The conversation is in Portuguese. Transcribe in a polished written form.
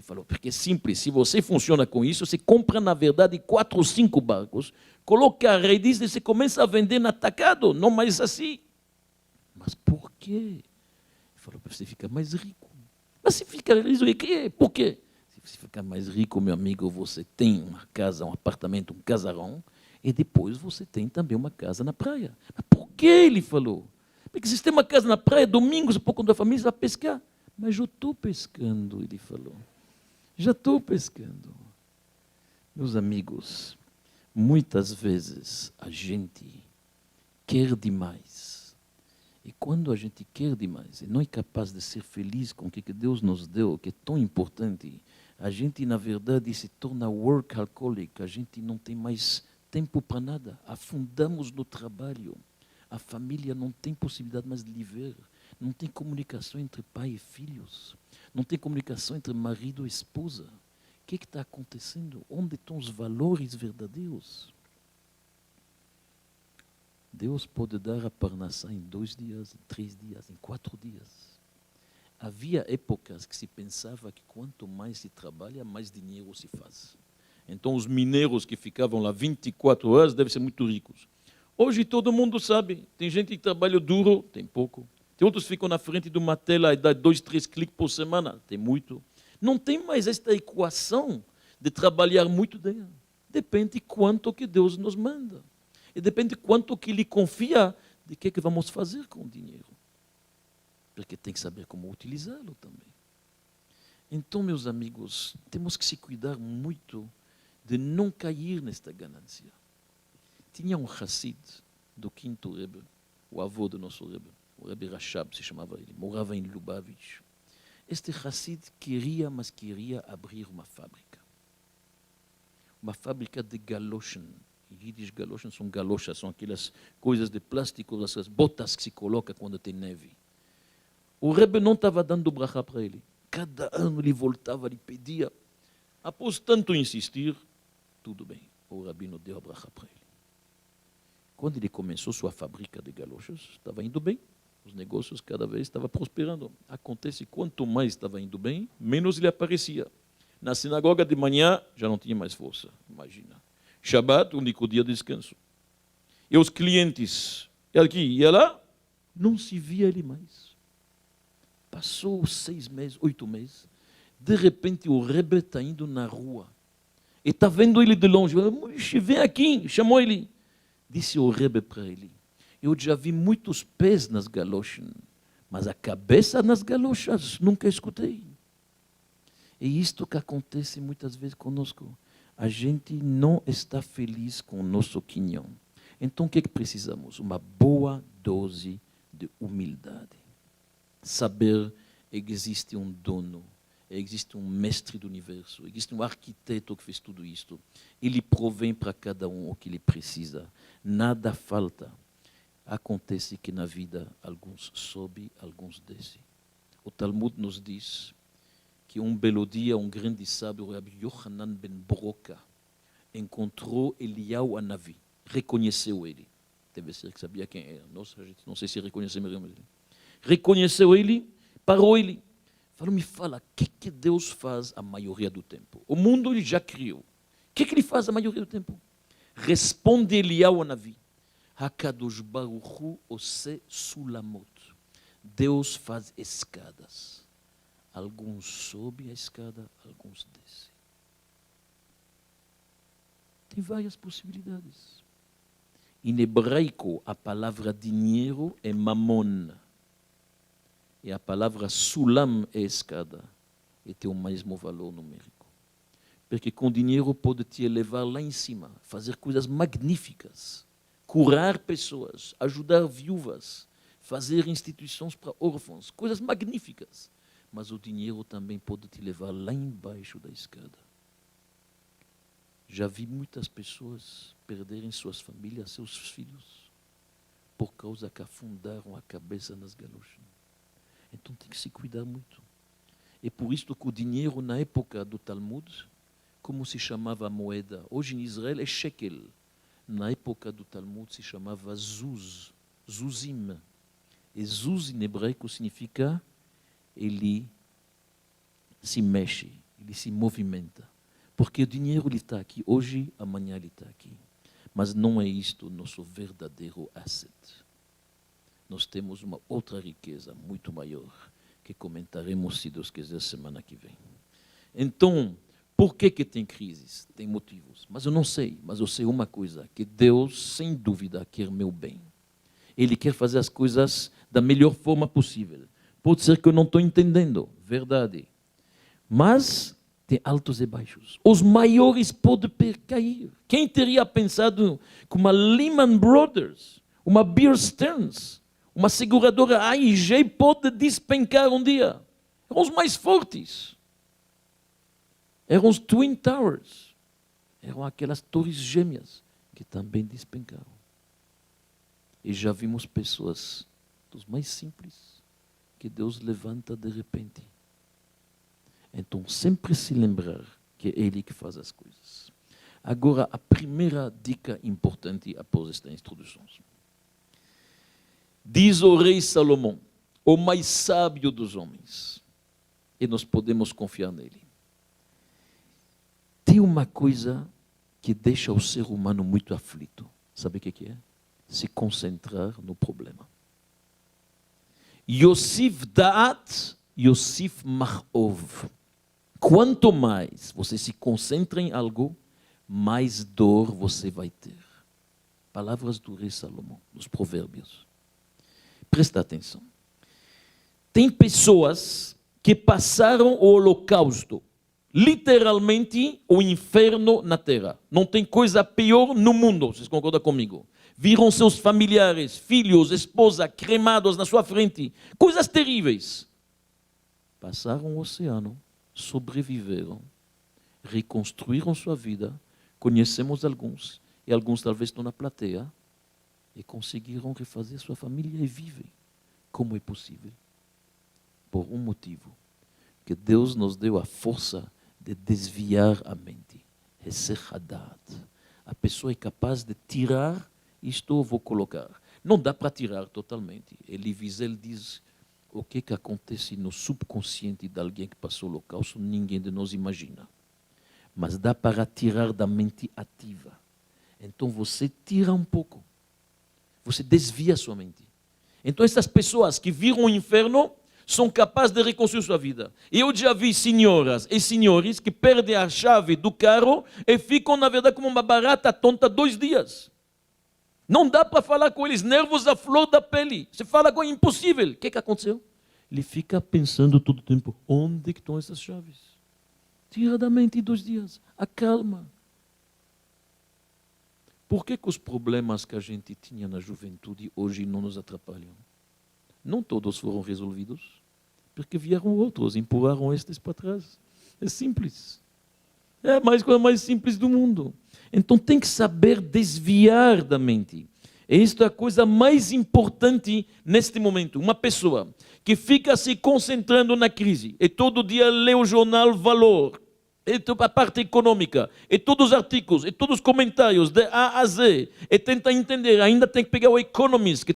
falou, porque é simples, se você funciona com isso, você compra, na verdade, 4 ou 5 barcos, coloca a rede e você começa a vender no atacado, não mais assim. Mas por quê? Ele falou, para você ficar mais rico. Mas se ficar rico, por quê? Se você ficar mais rico, meu amigo, você tem uma casa, um apartamento, um casarão, e depois você tem também uma casa na praia. Mas por que? Ele falou. Porque se você tem uma casa na praia, domingo, você pode com a tua família, você vai pescar. Mas eu estou pescando, ele falou. Já estou pescando. Meus amigos, muitas vezes a gente quer demais. E quando a gente quer demais e não é capaz de ser feliz com o que Deus nos deu, que é tão importante, a gente, na verdade, se torna workaholic, a gente não tem mais tempo para nada. Afundamos no trabalho. A família não tem possibilidade mais de viver. Não tem comunicação entre pai e filhos. Não tem comunicação entre marido e esposa. O que está acontecendo? Onde estão os valores verdadeiros? Deus pode dar a parnassá em 2 dias, em 3 dias, em 4 dias. Havia épocas que se pensava que quanto mais se trabalha, mais dinheiro se faz. Então os mineiros que ficavam lá 24 horas devem ser muito ricos. Hoje todo mundo sabe, tem gente que trabalha duro, tem pouco. Tem outros que ficam na frente de uma tela e dá 2, 3 cliques por semana, tem muito. Não tem mais esta equação de trabalhar muito. Depende de quanto que Deus nos manda. E depende de quanto que Ele confia de que vamos fazer com o dinheiro. Porque tem que saber como utilizá-lo também. Então, meus amigos, temos que se cuidar muito de não cair nesta ganância. Tinha um Hassid do 5º Rebbe, o avô do nosso Rebbe, o Rebbe Rashab se chamava ele, morava em Lubavitch. Este Hassid queria, mas queria abrir uma fábrica. Uma fábrica de galoschen. Em Yiddish, galoschen são galochas, são aquelas coisas de plástico, essas botas que se coloca quando tem neve. O Rebbe não estava dando brachá para ele. Cada ano ele voltava, ele pedia. Após tanto insistir, tudo bem. O rabino deu a brachá para ele. Quando ele começou sua fábrica de galochas, estava indo bem. Os negócios cada vez estavam prosperando. Acontece, quanto mais estava indo bem, menos ele aparecia. Na sinagoga de manhã, já não tinha mais força, imagina. Shabbat, único dia de descanso. E os clientes, aqui e lá, não se via ele mais. Passou 6 meses, 8 meses. De repente, o Rebbe está indo na rua. E está vendo ele de longe. Vem aqui, chamou ele. Disse o Rebbe para ele, eu já vi muitos pés nas galochas, mas a cabeça nas galochas nunca escutei. É isto que acontece muitas vezes conosco. A gente não está feliz com o nosso quinhão. Então o que precisamos? Uma boa dose de humildade. Saber que existe um dono, existe um mestre do universo, existe um arquiteto que fez tudo isto. Ele provém para cada um o que ele precisa. Nada falta. Acontece que na vida alguns sobem, alguns descem. O Talmud nos diz que um belo dia um grande sábio, Rabbi Yochanan ben Broca, encontrou Eliyahu Hanavi, reconheceu ele. Deve ser que sabia quem era. Nossa, a gente não sei se reconheceu mesmo ele. Reconheceu ele, parou ele. Falou, me fala, o que Deus faz a maioria do tempo? O mundo ele já criou. O que ele faz a maioria do tempo? Responde Eliyahu Hanavi. Hakadosh Baruch Hu ose sulamot. Deus faz escadas. Alguns sobem a escada, alguns descem. Tem várias possibilidades. Em hebraico, a palavra dinheiro é mamon. E a palavra sulam é escada. E tem o mesmo valor numérico. Porque com dinheiro pode te elevar lá em cima, fazer coisas magníficas. Curar pessoas, ajudar viúvas, fazer instituições para órfãos, coisas magníficas. Mas o dinheiro também pode te levar lá embaixo da escada. Já vi muitas pessoas perderem suas famílias, seus filhos, por causa que afundaram a cabeça nas galochas. Então tem que se cuidar muito. É por isso que o dinheiro, na época do Talmud, como se chamava a moeda? Hoje em Israel é shekel. Na época do Talmud se chamava zuz, zuzim. E zuz em hebraico significa ele se mexe, ele se movimenta. Porque o dinheiro ele está aqui hoje, amanhã ele está aqui. Mas não é isto nosso verdadeiro asset. Nós temos uma outra riqueza muito maior, que comentaremos, se Deus quiser, semana que vem. Então, por que tem crises? Tem motivos. Mas eu não sei. Mas eu sei uma coisa, que Deus, sem dúvida, quer meu bem. Ele quer fazer as coisas da melhor forma possível. Pode ser que eu não estou entendendo, verdade. Mas tem altos e baixos. Os maiores podem cair. Quem teria pensado que uma Lehman Brothers, uma Bear Stearns, uma seguradora AIG pode despencar um dia? Eram os mais fortes. Eram os Twin Towers. Eram aquelas torres gêmeas que também despencaram. E já vimos pessoas dos mais simples que Deus levanta de repente. Então, sempre se lembrar que é Ele que faz as coisas. Agora, a primeira dica importante após esta introdução. Diz o rei Salomão, o mais sábio dos homens, e nós podemos confiar nele. Tem uma coisa que deixa o ser humano muito aflito. Sabe o que é? Se concentrar no problema. Yosif Da'at, Yosif Machov. Quanto mais você se concentra em algo, mais dor você vai ter. Palavras do rei Salomão, nos provérbios. Presta atenção. Tem pessoas que passaram o holocausto, literalmente o inferno na terra. Não tem coisa pior no mundo, vocês concordam comigo? Viram seus familiares, filhos, esposa, cremados na sua frente. Coisas terríveis. Passaram o oceano, sobreviveram, reconstruíram sua vida, conhecemos alguns, e alguns talvez estão na plateia, e conseguiram refazer sua família e vivem. Como é possível? Por um motivo, que Deus nos deu a força de desviar a mente. A pessoa é capaz de tirar, isto eu vou colocar. Não dá para tirar totalmente. Elie Wiesel diz, o que acontece no subconsciente de alguém que passou o holocausto, ninguém de nós imagina. Mas dá para tirar da mente ativa. Então você tira um pouco. Você desvia a sua mente. Então essas pessoas que viram o inferno são capazes de reconstruir sua vida. Eu já vi senhoras e senhores que perdem a chave do carro e ficam, na verdade, como uma barata tonta 2 dias. Não dá para falar com eles, nervos à flor da pele. Você fala com impossível. O que aconteceu? Ele fica pensando todo o tempo, onde estão essas chaves? Tira da mente 2 dias, acalma. Por que os problemas que a gente tinha na juventude hoje não nos atrapalham? Não todos foram resolvidos, porque vieram outros, empurraram estes para trás. É simples. É a coisa mais simples do mundo. Então tem que saber desviar da mente. E isto é a coisa mais importante neste momento. Uma pessoa que fica se concentrando na crise e todo dia lê o jornal Valor, e a parte econômica, e todos os artigos, e todos os comentários, de A a Z, e tenta entender, ainda tem que pegar o Economist, que